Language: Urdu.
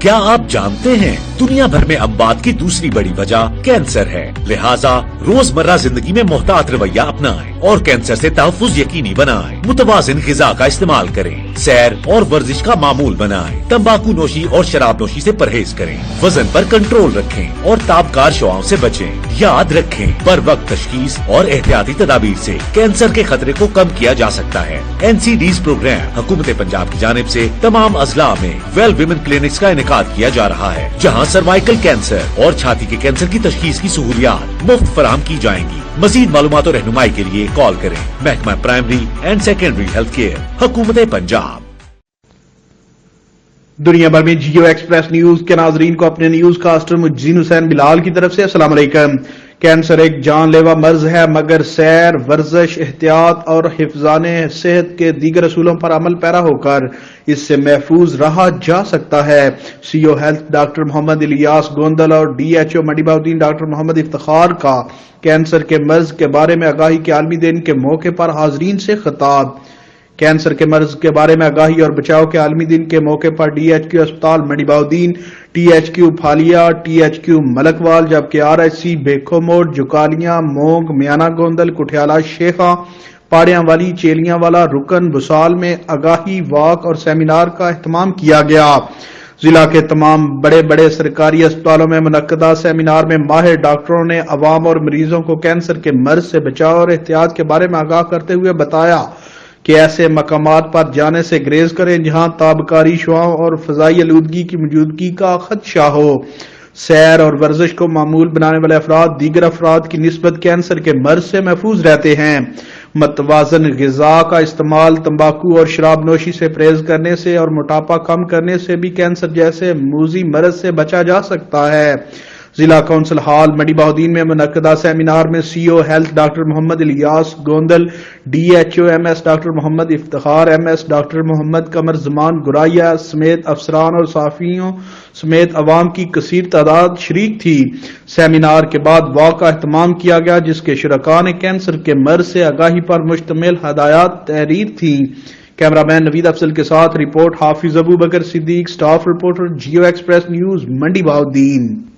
کیا آپ جانتے ہیں دنیا بھر میں اموات کی دوسری بڑی وجہ کینسر ہے، لہٰذا روزمرہ زندگی میں محتاط رویہ اپنائیں اور کینسر سے تحفظ یقینی بنائیں۔ متوازن غذا کا استعمال کریں، سیر اور ورزش کا معمول بنائیں، تمباکو نوشی اور شراب نوشی سے پرہیز کریں، وزن پر کنٹرول رکھیں اور تابکار شعاؤں سے بچیں۔ یاد رکھیں، بر وقت تشخیص اور احتیاطی تدابیر سے کینسر کے خطرے کو کم کیا جا سکتا ہے۔ NCD's پروگرام حکومت پنجاب کی جانب سے تمام اضلاع میں ویل ویمن کلینکس کا انعقاد کیا جا رہا ہے، جہاں سروائیکل کینسر اور چھاتی کے کینسر کی تشخیص کی سہولیات مفت فراہم کی جائیں گی۔ مزید معلومات اور رہنمائی کے لیے کال کریں محکمہ primary and secondary health care, حکومت پنجاب۔ دنیا بھر میں جیو ایکسپریس نیوز کے ناظرین کو اپنے نیوز کاسٹر مجزین حسین بلال کی طرف سے السلام علیکم۔ کینسر ایک جان لیوا مرض ہے، مگر سیر، ورزش، احتیاط اور حفظان صحت کے دیگر اصولوں پر عمل پیرا ہو کر اس سے محفوظ رہا جا سکتا ہے۔ سی O health doctor Muhammad Ilyas Gondal اور DHO منڈی بہاؤدین ڈاکٹر محمد افتخار کا کینسر کے مرض کے بارے میں آگاہی کے عالمی دن کے موقع پر حاضرین سے خطاب۔ کینسر کے مرض کے بارے میں آگاہی اور بچاؤ کے عالمی دن کے موقع پر DHQ اسپتال منڈی بہاؤدین، THQ پھالیا، THQ ملکوال، جبکہ RHC بیکھو موڑ، جکالیاں، مونگ، میانہ گوندل، کٹھیالہ شیخا، پاڑیاں والی، چیلیاں والا، رکن بسال میں آگاہی واک اور سیمینار کا اہتمام کیا گیا۔ ضلع کے تمام بڑے بڑے سرکاری اسپتالوں میں منعقدہ سیمینار میں ماہر ڈاکٹروں نے عوام اور مریضوں کو کینسر کے مرض سے بچاؤ اور احتیاط کے بارے میں آگاہ کرتے ہوئے بتایا کہ ایسے مقامات پر جانے سے گریز کریں جہاں تابکاری شعاؤں اور فضائی آلودگی کی موجودگی کا خدشہ ہو۔ سیر اور ورزش کو معمول بنانے والے افراد دیگر افراد کی نسبت کینسر کے مرض سے محفوظ رہتے ہیں۔ متوازن غذا کا استعمال، تمباکو اور شراب نوشی سے پرہیز کرنے سے اور موٹاپا کم کرنے سے بھی کینسر جیسے موذی مرض سے بچا جا سکتا ہے۔ ضلع کونسل ہال منڈی بہاؤدین میں منعقدہ سیمینار میں C O health doctor Muhammad Ilyas Gondal, DHO MS doctor Muhammad Iftikhar MS، doctor Muhammad Qamar Zaman گرائیا سمیت افسران اور صحافیوں سمیت عوام کی کثیر تعداد شریک تھی۔ سیمینار کے بعد واک کا اہتمام کیا گیا جس کے شرکاء نے کینسر کے مرض سے آگاہی پر مشتمل ہدایات تحریر تھیں۔ کیمرہ مین نوید افضل کے ساتھ report Hafiz Abu Bakr Siddique, staff reporter Geo Express News Mandi Bahauddin.